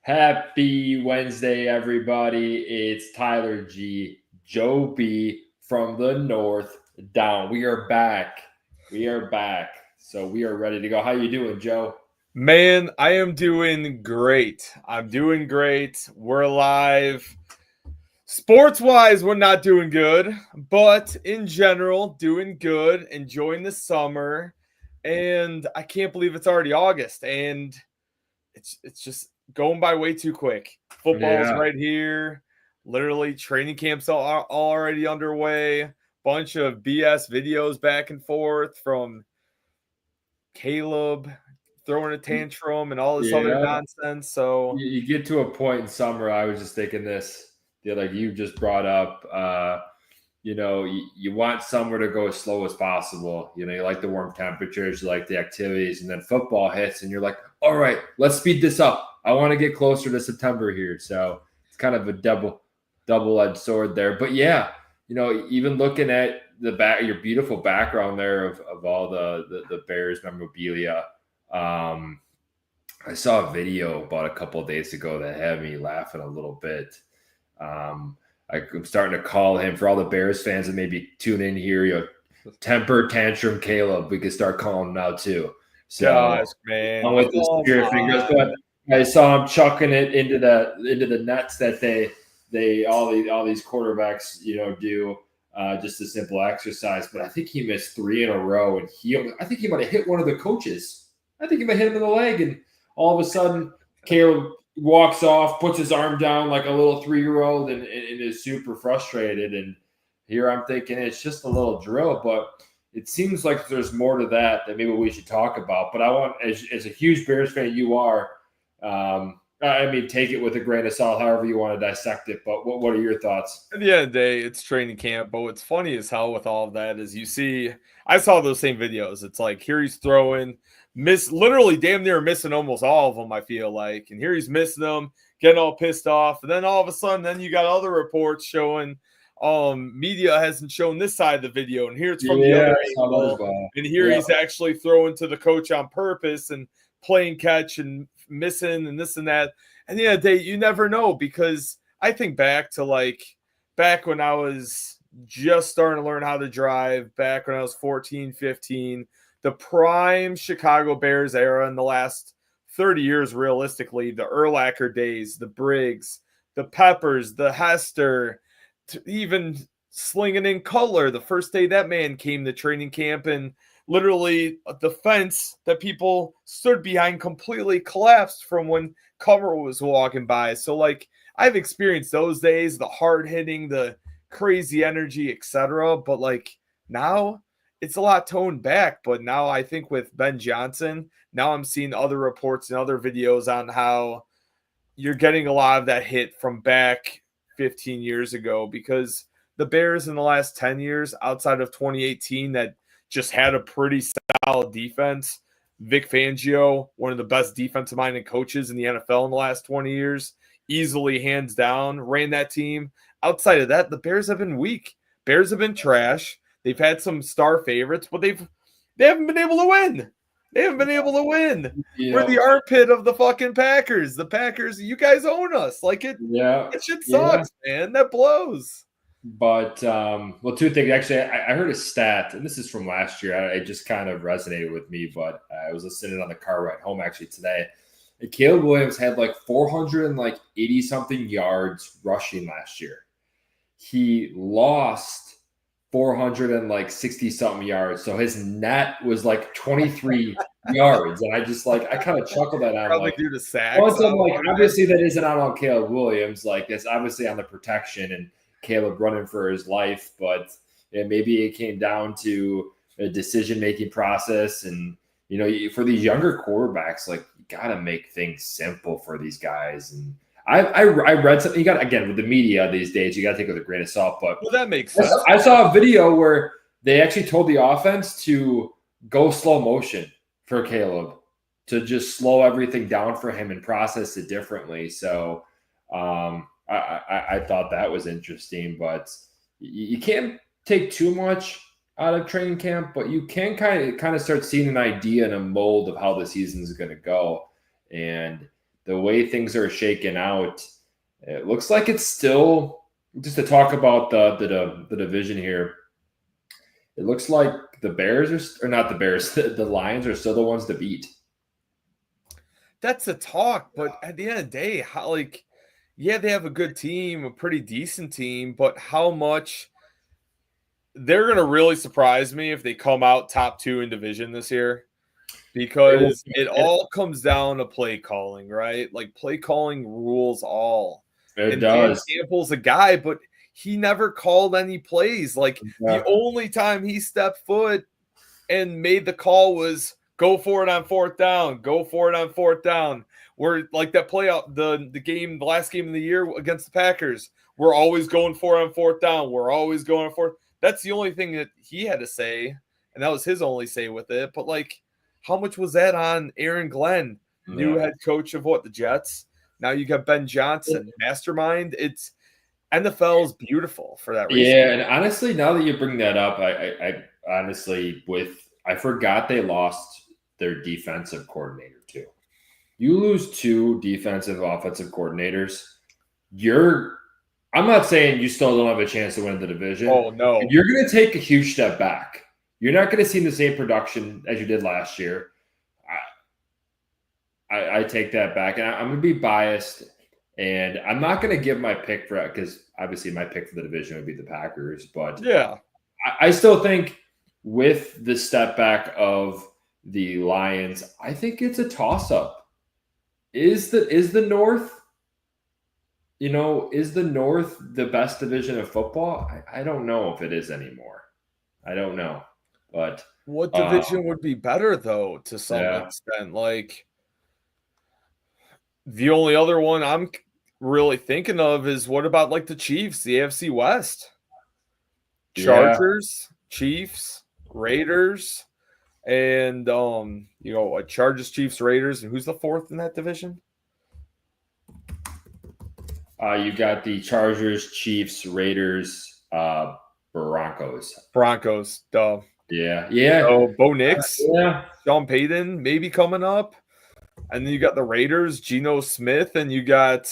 Happy Wednesday, everybody. It's Tyler G, Joe B from the North down. We are back. We are back. So we are ready to go. How you doing, Joe? Man, I am doing great. I'm doing great. We're alive. Sports wise, we're not doing good, but in general, doing good. Enjoying the summer. And I can't believe it's already August and it's just going by way too quick. Football's Yeah. right here. Literally training camps are already underway. Bunch of BS videos back and forth from Caleb throwing a tantrum and all this other Yeah. nonsense. So You get to a point in summer, I was just thinking this, like you just brought up, you want summer to go as slow as possible. You like the warm temperatures, you like the activities, and then football hits, and you're like, all right, let's speed this up. I want to get closer to September here. So it's kind of a double-edged sword there. But yeah, even looking at your beautiful background there of all the Bears memorabilia. I saw a video about a couple of days ago that had me laughing a little bit. I'm starting to call him for all the Bears fans that maybe tune in here. Temper tantrum Caleb. We could start calling him now too. So gosh, man, on with the come spirit fingers, on. but I saw him chucking it into the nets that they all these quarterbacks do. Just a simple exercise, but I think he missed 3 in a row, and I think he might have hit one of the coaches. I think he might hit him in the leg, and all of a sudden Caleb walks off, puts his arm down like a little 3-year-old, and is super frustrated. And here I'm thinking it's just a little drill, but it seems like there's more to that maybe we should talk about. But I want, as a huge Bears fan you are, take it with a grain of salt, however you want to dissect it. But what are your thoughts? At the end of the day, it's training camp. But what's funny as hell with all of that is I saw those same videos. It's like here he's throwing, literally damn near missing almost all of them, I feel like. And here he's missing them, getting all pissed off. And then all of a sudden, then you got other reports showing media hasn't shown this side of the video. And here it's from the Yeah, other I saw that as angle. well. And here Yeah. he's actually throwing to the coach on purpose and playing catch and missing and this and that. And the end of the day, you never know, because I think back to back when I was just starting to learn how to drive, back when I was 14, 15, the prime Chicago Bears era in the last 30 years, realistically, the Urlacher days, the Briggs, the Peppers, the Hester, even slinging in Cutler, the first day that man came to training camp, and literally the fence that people stood behind completely collapsed from when Cover was walking by. So I've experienced those days, the hard hitting, the crazy energy, etc. But now it's a lot toned back. But now I think with Ben Johnson, now I'm seeing other reports and other videos on how you're getting a lot of that hit from back 15 years ago, because the Bears in the last 10 years, outside of 2018, that just had a pretty solid defense. Vic Fangio, one of the best defensive-minded coaches in the NFL in the last 20 years, easily, hands down, ran that team. Outside of that, the Bears have been weak. Bears have been trash. They've had some star favorites, but they haven't been able to win. They haven't been able to win. We're the armpit of the fucking Packers. The Packers, you guys own us. Yeah. It shit sucks, man. That blows. But two things. Actually, I heard a stat, and this is from last year. It just kind of resonated with me. But I was listening on the car ride home actually today. And Caleb Williams had 480 something yards rushing last year. He lost 460 something yards, so his net was 23 yards. And I kind of chuckled at that. Probably due to sacks. Obviously that isn't out on Caleb Williams. It's obviously on the protection and Caleb running for his life, but maybe it came down to a decision-making process. And, for these younger quarterbacks, you got to make things simple for these guys. And I read something, you got, again, with the media these days, you got to take it with a grain of salt, but that makes sense. I saw a video where they actually told the offense to go slow motion for Caleb, to just slow everything down for him and process it differently. So, I thought that was interesting, but you can't take too much out of training camp, but you can kind of start seeing an idea and a mold of how the season is going to go. And the way things are shaking out, it looks like it's still just to talk about the division here. It looks like the Bears or not the Bears, the Lions are still the ones to beat. That's the talk, but at the end of the day, how yeah, they have a good team, a pretty decent team, but how much they're going to really surprise me if they come out top 2 in division this year, because it all comes down to play calling, right? Like play calling rules all. It and does. Dan Campbell's a guy, but he never called any plays. Like Yeah. the only time he stepped foot and made the call was go for it on 4th down, go for it on 4th down. We're like that play out the last game of the year against the Packers. We're always going for it on 4th down. We're always going for it. That's the only thing that he had to say, and that was his only say with it. But like, how much was that on Aaron Glenn, new head coach of the Jets? Now you got Ben Johnson, mastermind. It's NFL is beautiful for that reason. Yeah, and honestly, now that you bring that up, I honestly I forgot they lost their defensive coordinator too. You lose 2 defensive offensive coordinators, I'm not saying you still don't have a chance to win the division. Oh no, you're going to take a huge step back. You're not going to see the same production as you did last year. I take that back, and I'm going to be biased, and I'm not going to give my pick for it because obviously my pick for the division would be the Packers. But yeah, I still think with the step back of the Lions, I think it's a toss-up. Is the North? Is the North the best division of football? I don't know if it is anymore. I don't know. But what division would be better though, to some extent? Like the only other one I'm really thinking of is what about like the Chiefs, the AFC West? Chargers, Chiefs, Raiders, and Chargers, Chiefs, Raiders, and who's the 4th in that division? You got the Chargers, Chiefs, Raiders, Broncos. Broncos, duh. Yeah. So Bo Nix, yeah. Sean Payton maybe coming up. And then you got the Raiders, Geno Smith, and you got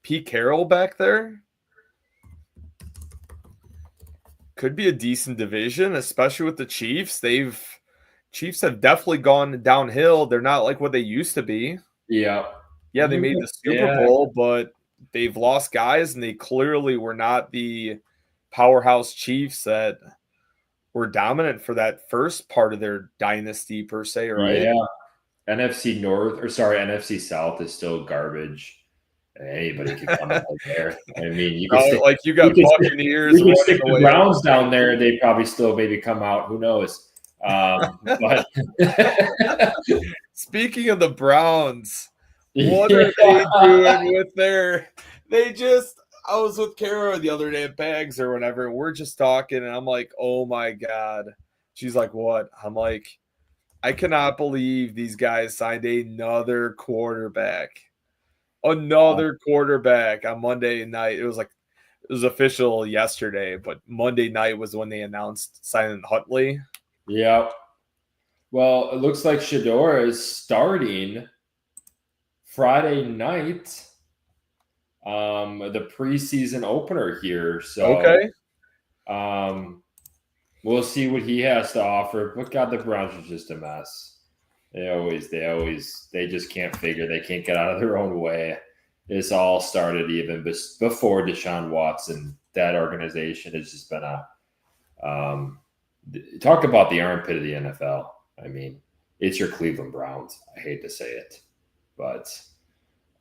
Pete Carroll back there. Could be a decent division, especially with the Chiefs. Chiefs have definitely gone downhill. They're not like what they used to be. Yeah. Yeah, they made the Super Bowl, but they've lost guys, and they clearly were not the powerhouse Chiefs that were dominant for that first part of their dynasty, per se, right? Yeah. NFC South is still garbage. Anybody can come out there. I mean, you got Buccaneers. You can stick the Browns down there. They probably still maybe come out. Who knows? But speaking of the Browns, what are they doing with their? I was with Kara the other day at Bags or whatever. And we're just talking, and I'm like, "Oh my god!" She's like, "What?" I'm like, "I cannot believe these guys signed another quarterback." Another quarterback on Monday night. It was official yesterday, but Monday night was when they announced signing Huntley. Yeah. Well, it looks like Shedeur is starting Friday night, the preseason opener here. So, okay. We'll see what he has to offer. But God, the Browns are just a mess. They just can't figure. They can't get out of their own way. This all started even before Deshaun Watson. That organization has just been talk about the armpit of the NFL. I mean, it's your Cleveland Browns. I hate to say it, but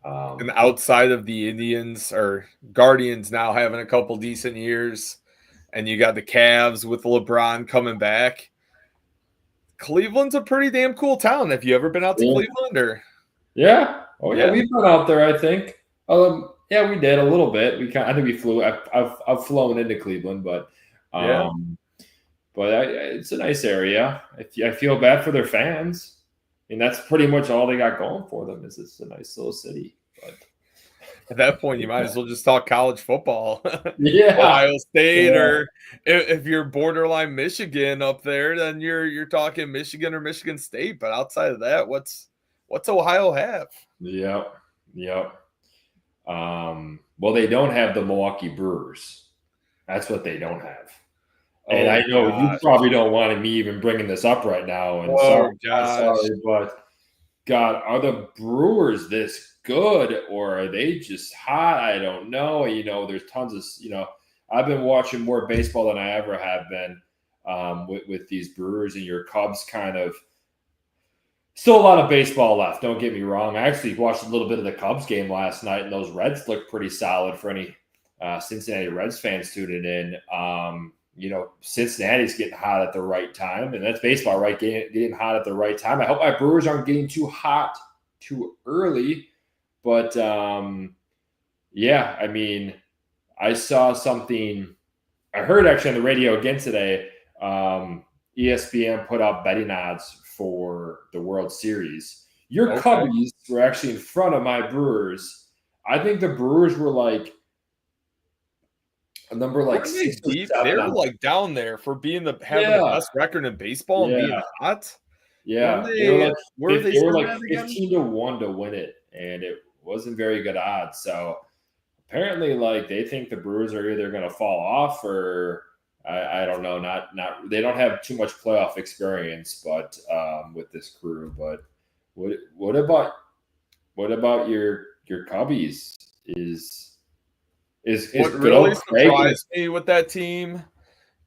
and outside of the Indians or Guardians now having a couple decent years, and you got the Cavs with LeBron coming back. Cleveland's a pretty damn cool town. Have you ever been out to Cleveland? Or yeah, we've been out there. I think. Yeah, we did a little bit. I think we flew. I've flown into Cleveland, but it's a nice area. I feel bad for their fans, and that's pretty much all they got going for them. Is it's a nice little city, but. At that point, you might as well just talk college football. Yeah, Ohio State, or if you're borderline Michigan up there, then you're talking Michigan or Michigan State. But outside of that, what's What's Ohio have? Yep. Well, they don't have the Milwaukee Brewers. That's what they don't have. And I know you probably don't want me even bringing this up right now. And sorry, but God, are the Brewers this good or are they just hot? I don't know. There's tons of, I've been watching more baseball than I ever have been with these Brewers, and your Cubs kind of still a lot of baseball left. Don't get me wrong. I actually watched a little bit of the Cubs game last night, and those Reds looked pretty solid for any Cincinnati Reds fans tuning in. Cincinnati's getting hot at the right time, and that's baseball, right? Getting hot at the right time. I hope my Brewers aren't getting too hot too early, but I saw something. I heard actually on the radio again today. ESPN put out betting odds for the World Series. Your Cubbies were actually in front of my Brewers. I think the Brewers were like a number like 6 deep. They're like down there for having the best record in baseball and being hot. Yeah, they were like 15-1 to win it, and it wasn't very good odds. So apparently, like they think the Brewers are either going to fall off or I don't know. Not they don't have too much playoff experience, but with this crew. But what about your Cubbies? What really surprised me with that team?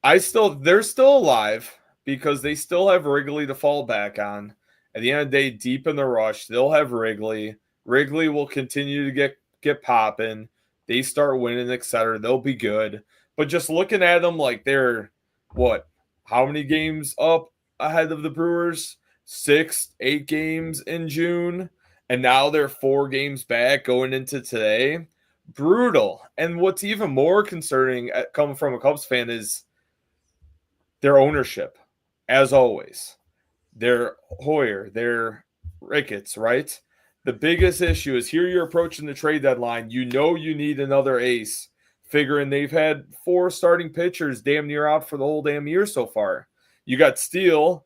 They're still alive because they still have Wrigley to fall back on. At the end of the day, deep in the rush, they'll have Wrigley. Wrigley will continue to get popping. They start winning, etc. They'll be good. But just looking at them, like they're how many games up ahead of the Brewers? 6, 8 games in June. And now they're 4 games back going into today. Brutal. And what's even more concerning coming from a Cubs fan is their ownership, as always. They're Hoyer, they're Ricketts, right? The biggest issue is here you're approaching the trade deadline. You need another ace, figuring they've had 4 starting pitchers damn near out for the whole damn year so far. You got Steele,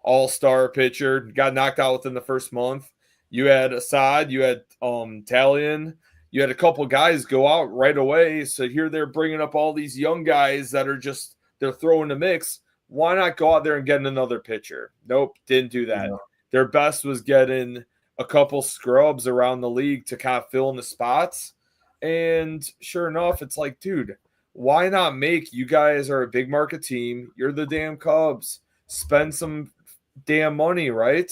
all-star pitcher, got knocked out within the first month. You had Assad, you had Talion. You had a couple guys go out right away. So here they're bringing up all these young guys that are they're throwing the mix. Why not go out there and get another pitcher? Nope, didn't do that. Yeah. Their best was getting a couple scrubs around the league to kind of fill in the spots. And sure enough, it's like, dude, why not you guys are a big market team. You're the damn Cubs. Spend some damn money, right?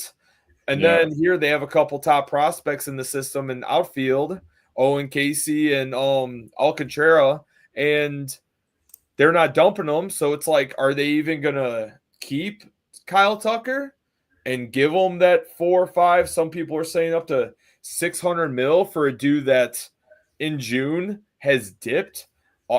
And then here they have a couple top prospects in the system in outfield. Owen Casey and Alcantara, and they're not dumping them. So it's like, are they even going to keep Kyle Tucker and give him that 4 or 5? Some people are saying up to $600 million for a dude that in June has dipped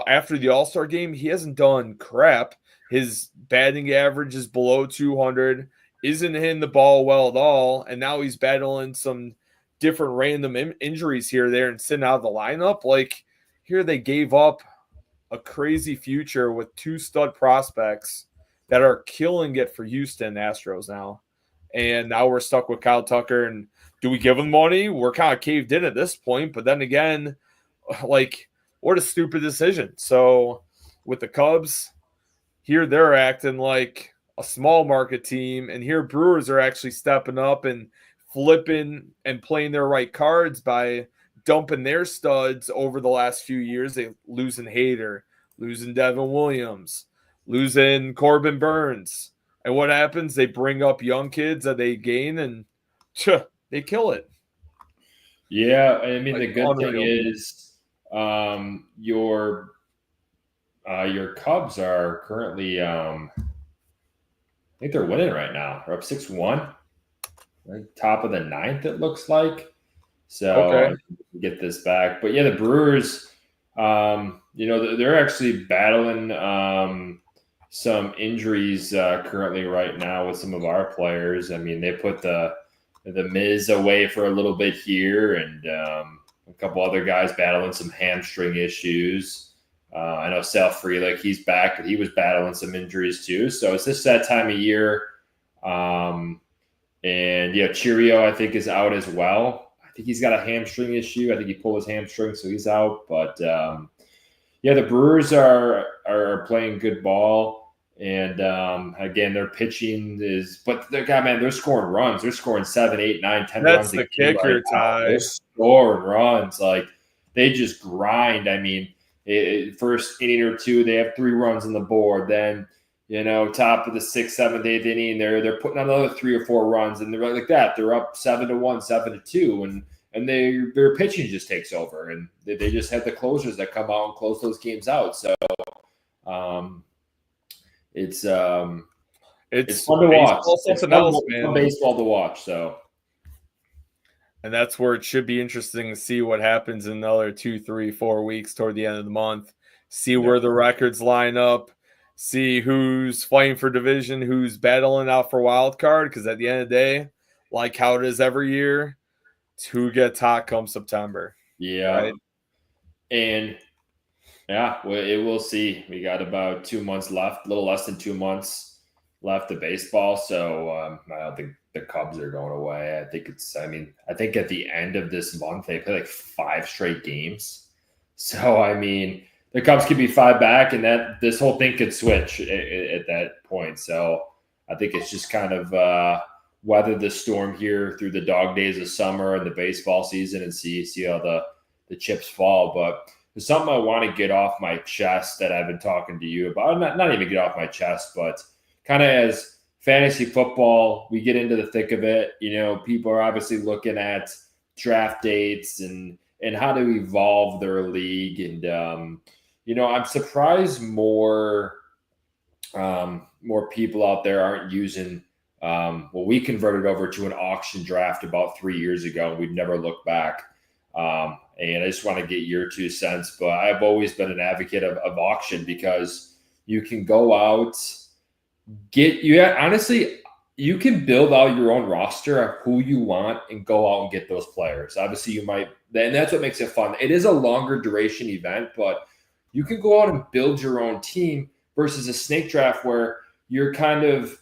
after the All-Star game. He hasn't done crap. His batting average is below 200, isn't hitting the ball well at all, and now he's battling some different random injuries here, there, and sitting out of the lineup. Like, here they gave up a crazy future with 2 stud prospects that are killing it for Houston Astros now. And now we're stuck with Kyle Tucker. And do we give him money? We're kind of caved in at this point. But then again, like, what a stupid decision. So with the Cubs, here they're acting like a small market team. And here Brewers are actually stepping up and flipping and playing their right cards by dumping their studs over the last few years. They losing Hader, losing Devin Williams, losing Corbin Burns. And what happens? They bring up young kids that they gain and they kill it. Yeah, I mean, the good thing is your Cubs are currently I think they're winning right now. They're up 6-1. Top of the 9th, it looks like. So get this back. But yeah, the Brewers, they're actually battling some injuries currently right now with some of our players. I mean, they put the Miz away for a little bit here, and a couple other guys battling some hamstring issues. I know Sal Frelick, he's back, but he was battling some injuries too. So it's just that time of year. And Cheerio, I think, is out as well. I think he's got a hamstring issue. I think he pulled his hamstring, so he's out. But the Brewers are playing good ball, and again, their pitching is. But they're scoring runs. They're scoring 7, 8, 9, 10 That's runs. the kicker, Ty. They're scoring runs like they just grind. I mean, first inning or two, they have 3 runs on the board. Then top of the 6th, 7th, 8th inning, they're putting on another 3 or 4 runs, and they're like that. They're up 7-1, 7-2, and their pitching just takes over, and they just have the closers that come out and close those games out. So it's fun to watch. It's fun baseball to watch. So, and that's where it should be interesting to see what happens in another 2, 3, 4 weeks toward the end of the month. See where the records line up. See who's fighting for division, who's battling out for wild card. Because at the end of the day, like how it is every year, it's who gets hot come September. Yeah, right? And we'll see. We got about 2 months left, a little less than 2 months left of baseball. So I don't think the Cubs are going away. I think at the end of this month they play like 5 straight games. So the Cubs could be 5 back, and that this whole thing could switch at that point. So I think it's just kind of weather the storm here through the dog days of summer and the baseball season, and see how the chips fall. But there's something I want to get off my chest that I've been talking to you about. Not even get off my chest, but kind of as fantasy football, we get into the thick of it. People are obviously looking at draft dates and how to evolve their league. And, I'm surprised more people out there aren't using we converted over to an auction draft about 3 years ago. We've never looked back. And I just want to get your 2 cents, but I've always been an advocate of auction because you can go out, honestly, you can build out your own roster of who you want and go out and get those players. Obviously and that's what makes it fun. It is a longer duration event, but you can go out and build your own team versus a snake draft where you're kind of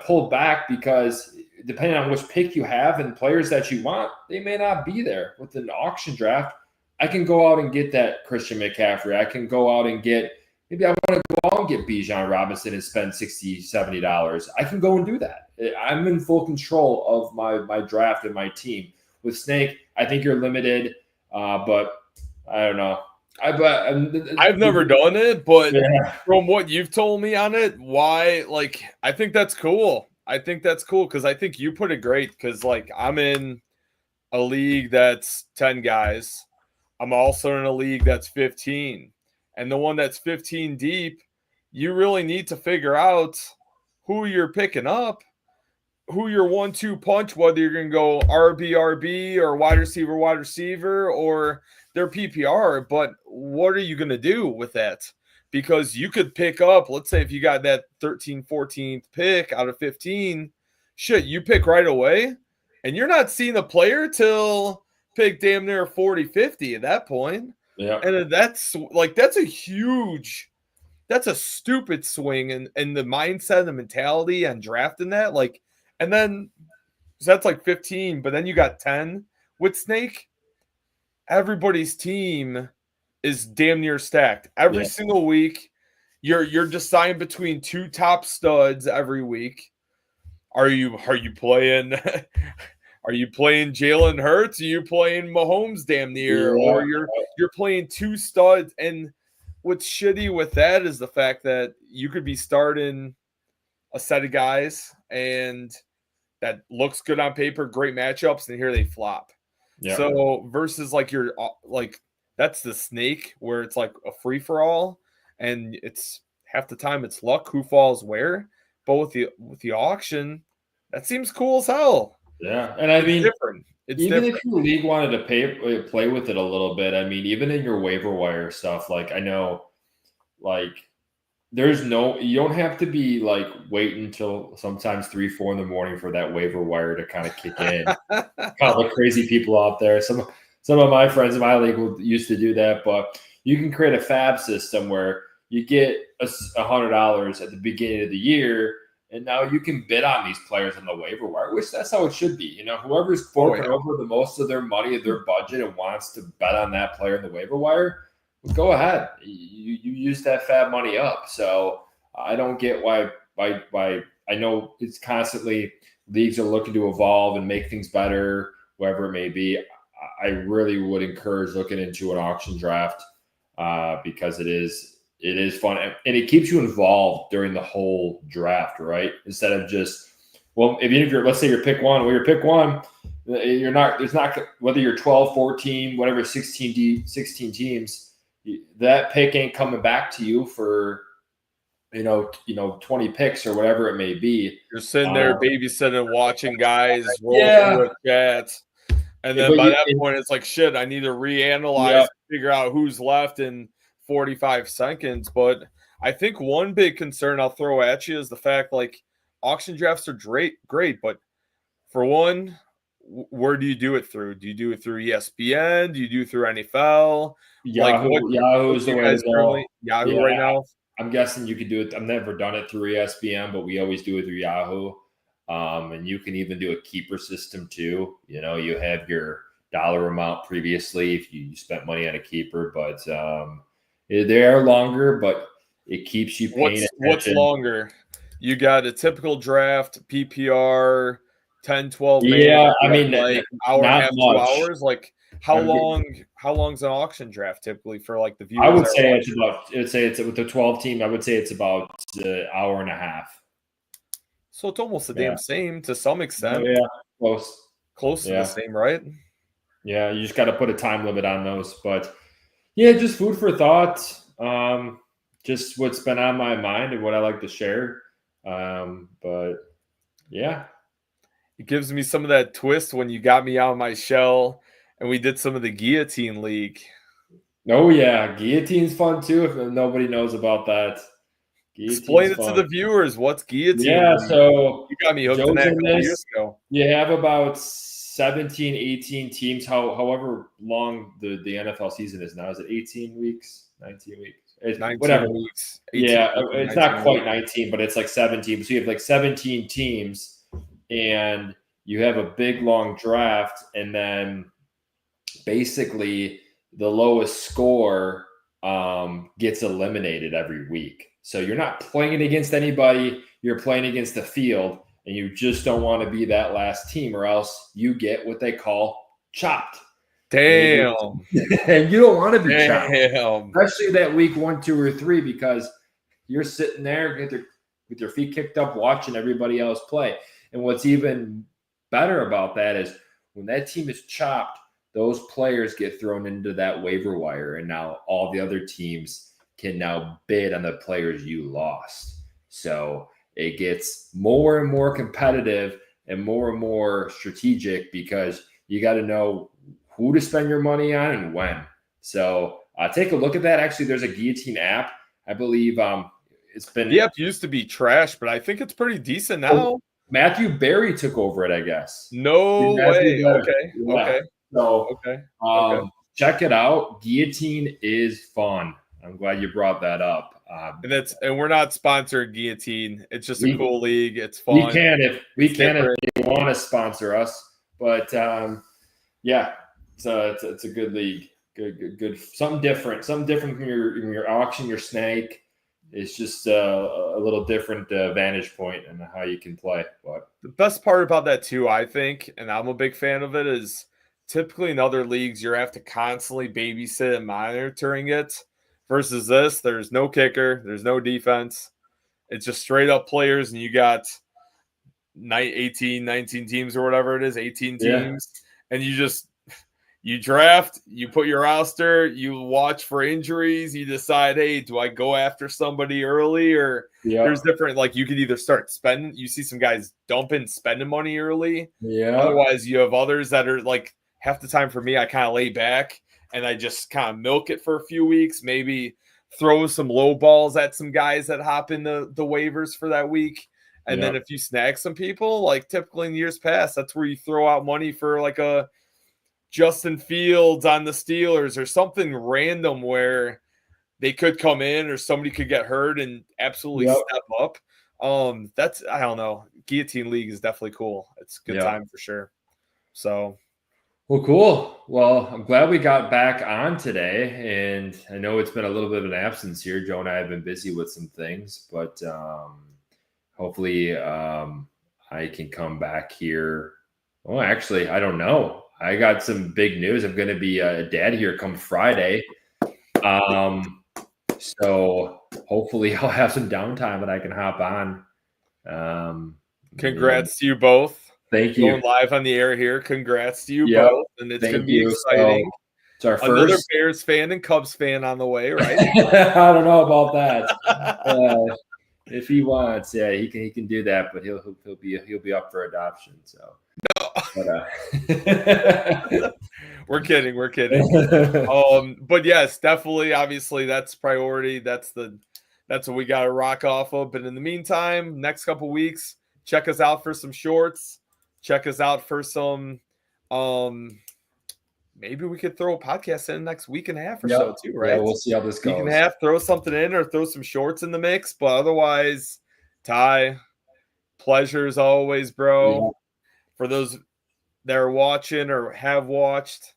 pulled back because depending on which pick you have and players that you want, they may not be there. With an auction draft, I can go out and get that Christian McCaffrey. I can go out and maybe I want to go out and get Bijan Robinson and spend $60, $70. I can go and do that. I'm in full control of my draft and my team. With Snake, I think you're limited, but I don't know. I've never done it, but from what you've told me on it, I think that's cool. I think that's cool because I think you put it great because, I'm in a league that's 10 guys. I'm also in a league that's 15. And the one that's 15 deep, you really need to figure out who you're picking up, who your 1-2 punch, whether you're going to go RB or wide receiver, or their PPR. But what are you going to do with that? Because you could pick up, let's say if you got that 13th, 14th pick out of 15, you pick right away, and you're not seeing a player till pick damn near 40, 50 at that point. Yeah. And that's a stupid swing in the mindset and the mentality and drafting that. And then so that's 15, but then you got 10 with Snake. Everybody's team is damn near stacked every single week. You're deciding between 2 top studs every week. Are you playing? Are you playing Jalen Hurts? Are you playing Mahomes damn near? Yeah. Or you're playing 2 studs? And what's shitty with that is the fact that you could be starting a set of guys and that looks good on paper, great matchups, and here they flop. Yeah. So versus that's the Snake where it's like a free for all, and it's half the time it's luck who falls where. But with the auction, that seems cool as hell. Yeah, and it's different. It's even different. If your league wanted to play with it a little bit, even in your waiver wire stuff, I know, you don't have to be waiting until sometimes 3, 4 in the morning for that waiver wire to kind of kick in. All the crazy people out there. Some of my friends in my league used to do that, but you can create a fab system where you get $100 at the beginning of the year, And now you can bid on these players on the waiver wire, which that's how it should be. You know, whoever's forking over the most of their money of their budget and wants to bet on that player in the waiver wire, well, go ahead. You use that fat money up. So I don't get why I know it's constantly leagues are looking to evolve and make things better, whatever it may be. I really would encourage looking into an auction draft because it is fun and it keeps you involved during the whole draft, right? Instead of just, well, if you're, let's say you're pick one, you're not, there's not, whether you're 12, 14, whatever, 16 teams, that pick ain't coming back to you for, 20 picks or whatever it may be. You're sitting there babysitting, watching guys roll through a chat. And then by that point, it's like, shit, I need to reanalyze, figure out who's left in 45 seconds. But I think one big concern I'll throw at you is the fact, like, auction drafts are great, but for one, where do you do it through? Do you do it through ESPN? Do you do it through NFL? Yahoo's the way to go. Yahoo right now? I'm guessing you could do it. I've never done it through ESPN, but we always do it through Yahoo. And you can even do a keeper system too. You have your dollar amount previously if you spent money on a keeper, but they are longer, but it keeps you paying attention. What's longer? You got a typical draft, PPR, 10, 12 minutes. Yeah, I mean, like hour and a half, 2 hours. Like how long's an auction draft typically for like the viewers? I would say it's with the 12 team. I would say it's about an hour and a half. So it's almost the damn same to some extent. Yeah, close to the same, right? Yeah, you just got to put a time limit on those. But yeah, just food for thought. Just what's been on my mind and what I like to share. But yeah, it gives me some of that twist when you got me out of my shell and we did some of the Guillotine League. Oh yeah, Guillotine's fun too. If nobody knows about that. Explain it to the viewers. What's Guillotine? Yeah, so you got me hooked in that a couple years ago. You have about 17, 18 teams, however long the NFL season is now. Is it 18 weeks, 19 weeks? It's 19 whatever. weeks. Yeah, it's not quite 19, but it's like 17. So you have like 17 teams, and you have a big, long draft, and then basically the lowest score gets eliminated every week. So you're not playing against anybody. You're playing against the field, and you just don't want to be that last team, or else you get what they call chopped. Damn. And you don't want to be chopped, especially that week 1, 2, or 3, because you're sitting there with your feet kicked up, watching everybody else play. And what's even better about that is when that team is chopped, those players get thrown into that waiver wire, and now all the other teams can now bid on the players you lost. So it gets more and more competitive and more strategic because you got to know who to spend your money on and when. So take a look at that. Actually, there's a Guillotine app. I believe it's been... The app used to be trash, but I think it's pretty decent now. Oh, Matthew Berry took over it, I guess. No way. Okay. Yeah. Okay. So okay. Check it out. Guillotine is fun. I'm glad you brought that up. And we're not sponsored Guillotine. It's just a cool league. It's fun. We can if they want to sponsor us. But yeah, it's a good league. Good. Something different from your auction, your snake. It's just a little different vantage point and how you can play. But the best part about that too, I think, and I'm a big fan of it, is typically in other leagues you have to constantly babysit and monitoring it. Versus this, there's no kicker, there's no defense. It's just straight up players, and you got 18, 19 teams or whatever it is, 18 teams, and you draft, you put your roster, you watch for injuries, you decide, hey, do I go after somebody early? Or there's different, like you could either start spending, you see some guys dumping, spending money early. Yeah. Otherwise, you have others that are like half the time for me, I kind of lay back. And I just kind of milk it for a few weeks, maybe throw some low balls at some guys that hop in the waivers for that week. And then if you snag some people, like typically in years past, that's where you throw out money for like a Justin Fields on the Steelers or something random where they could come in or somebody could get hurt and absolutely step up. That's, I don't know. Guillotine League is definitely cool. It's a good time for sure. So. Well, cool. Well, I'm glad we got back on today, and I know it's been a little bit of an absence here. Joe and I have been busy with some things, but hopefully I can come back here. Oh, actually, I don't know. I got some big news. I'm going to be a dad here come Friday. So hopefully I'll have some downtime and I can hop on. Congrats to you both. Thank you. Going live on the air here. Congrats to you both. And it's going to be exciting. So it's our Another first Bears fan and Cubs fan on the way, right? I don't know about that. If he wants, yeah, he can do that, but he'll be up for adoption. So, we're kidding. But yes, definitely. Obviously, that's priority. That's what we got to rock off of. But in the meantime, next couple weeks, check us out for some shorts. Check us out for some. Maybe we could throw a podcast in next week and a half or so too, right? Yeah, we'll see how this goes. Week and a half, throw something in or throw some shorts in the mix. But otherwise, Ty, pleasure as always, bro. Yeah. For those that are watching or have watched,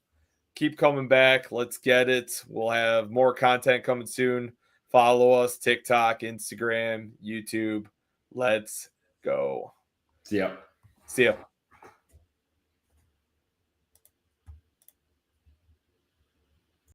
keep coming back. Let's get it. We'll have more content coming soon. Follow us, TikTok, Instagram, YouTube. Let's go. See ya. See ya.